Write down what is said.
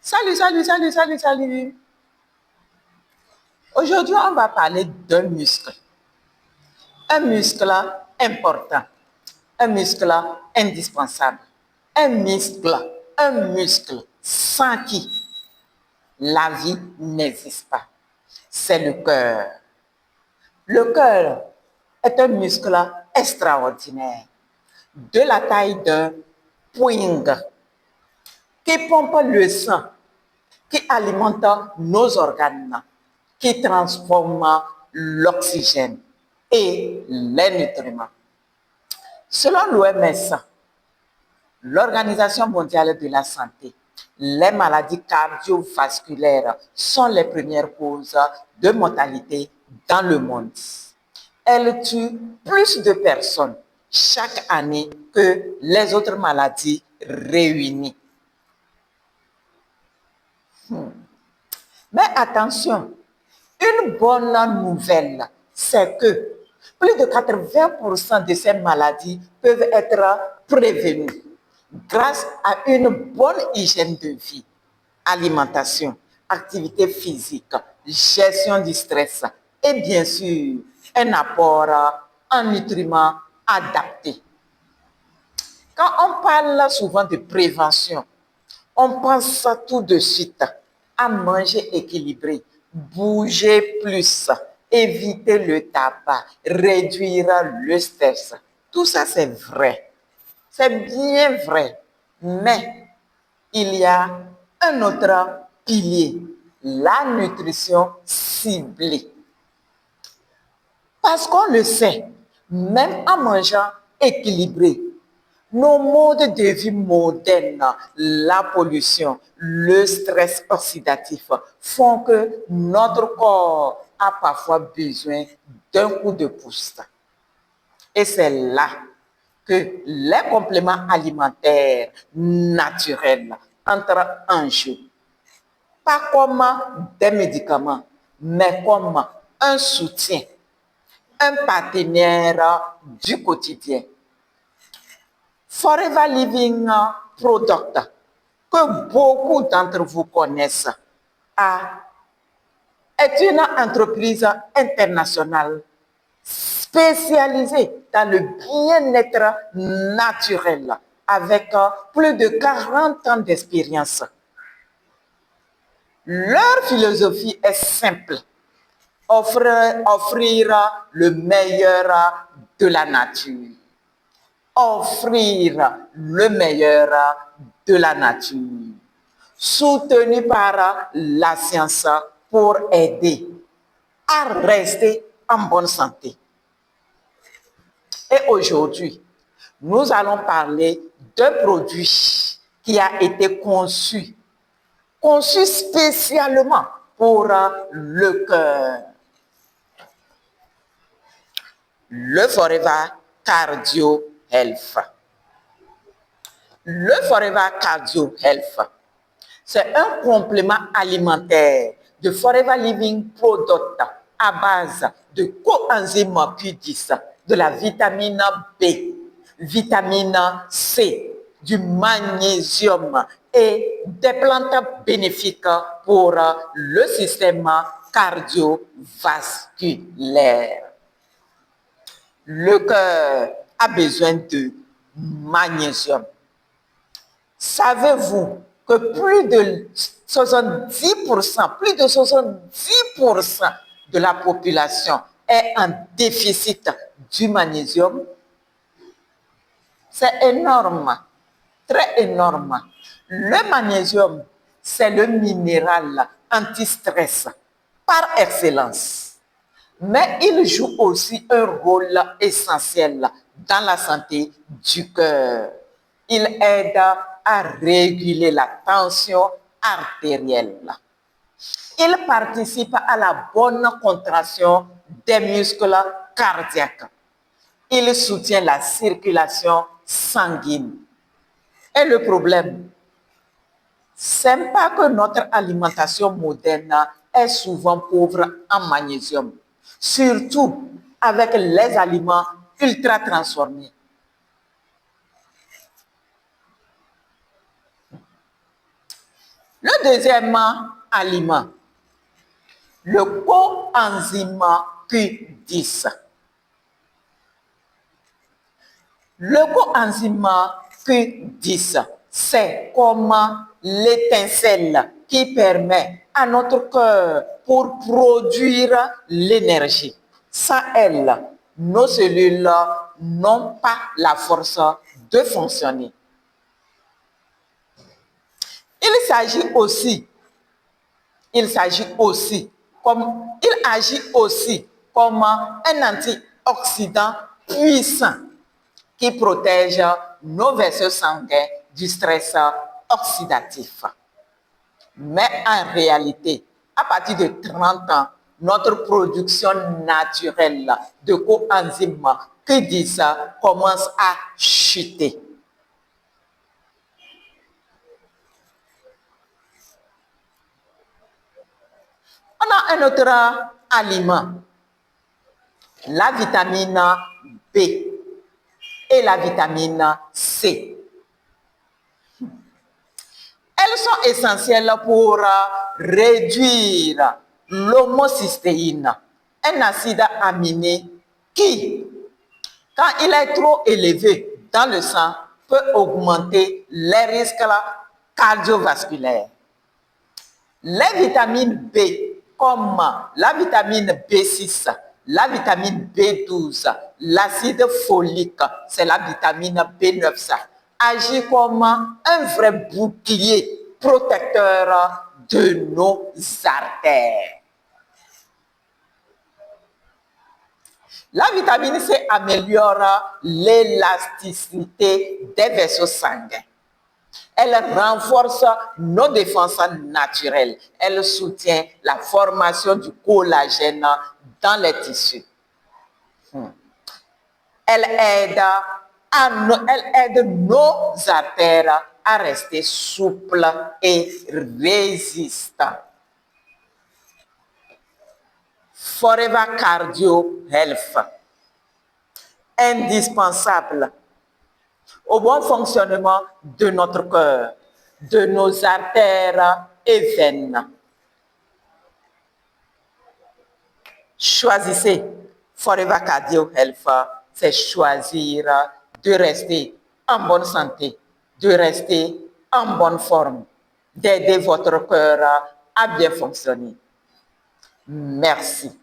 Salut. Aujourd'hui, on va parler d'un muscle. Un muscle important, un muscle indispensable, un muscle sans qui la vie n'existe pas. C'est le cœur. Le cœur est un muscle extraordinaire, de la taille d'un poing, qui pompe le sang, qui alimente nos organes, qui transforme l'oxygène et les nutriments. Selon l'OMS, l'Organisation mondiale de la santé, les maladies cardiovasculaires sont les premières causes de mortalité dans le monde. Elles tuent plus de personnes chaque année que les autres maladies réunies. Mais attention, une bonne nouvelle, c'est que plus de 80% de ces maladies peuvent être prévenues grâce à une bonne hygiène de vie, alimentation, activité physique, gestion du stress et bien sûr un apport en nutriments adaptés. Quand on parle souvent de prévention, on pense tout de suite à manger équilibré, bouger plus, éviter le tabac, réduire le stress. Tout ça, c'est vrai. C'est bien vrai. Mais il y a un autre pilier, la nutrition ciblée. Parce qu'on le sait, même en mangeant équilibré, nos modes de vie modernes, la pollution, le stress oxydatif font que notre corps a parfois besoin d'un coup de pouce. Et c'est là que les compléments alimentaires naturels entrent en jeu. Pas comme des médicaments, mais comme un soutien, un partenaire du quotidien. Forever Living Product, que beaucoup d'entre vous connaissent, est une entreprise internationale spécialisée dans le bien-être naturel avec plus de 40 ans d'expérience. Leur philosophie est simple: offrir le meilleur de la nature. Offrir le meilleur de la nature, soutenu par la science pour aider à rester en bonne santé. Et aujourd'hui, nous allons parler d'un produit qui a été conçu spécialement pour le cœur. Le Forever Cardio Health. Le Forever Cardio Health, c'est un complément alimentaire de Forever Living Product à base de coenzyme Q10, de la vitamine B, vitamine C, du magnésium et des plantes bénéfiques pour le système cardiovasculaire. Le cœur a besoin de magnésium. Savez-vous que plus de 70% de la population est en déficit du magnésium? C'est énorme, très énorme. Le magnésium, c'est le minéral anti-stress par excellence. Mais il joue aussi un rôle essentiel dans la santé du cœur. Il aide à réguler la tension artérielle. Il participe à la bonne contraction des muscles cardiaques. Il soutient la circulation sanguine. Et le problème, c'est pas que notre alimentation moderne est souvent pauvre en magnésium, surtout avec les aliments ultra transformés. Le deuxième aliment, le coenzyme Q10. Le coenzyme Q10, c'est comme l'étincelle qui permet à notre cœur pour produire l'énergie. Sans elle, nos cellules n'ont pas la force de fonctionner. Il agit aussi comme un antioxydant puissant qui protège nos vaisseaux sanguins du stress oxydatif. Mais en réalité, à partir de 30 ans, notre production naturelle de coenzyme Q10 commence à chuter. On a un autre aliment, la vitamine B et la vitamine C. Elles sont essentielles pour réduire l'homocystéine, un acide aminé qui, quand il est trop élevé dans le sang, peut augmenter les risques cardiovasculaires. Les vitamines B, comme la vitamine B6, la vitamine B12, l'acide folique, c'est la vitamine B9, ça agit comme un vrai bouclier protecteur de nos artères. La vitamine C améliore l'élasticité des vaisseaux sanguins. Elle renforce nos défenses naturelles. Elle soutient la formation du collagène dans les tissus. Elle aide nos artères à rester souples et résistantes. Forever Cardio Health, indispensable au bon fonctionnement de notre cœur, de nos artères et veines. Choisissez Forever Cardio Health, c'est choisir de rester en bonne santé, de rester en bonne forme, d'aider votre cœur à bien fonctionner. Merci.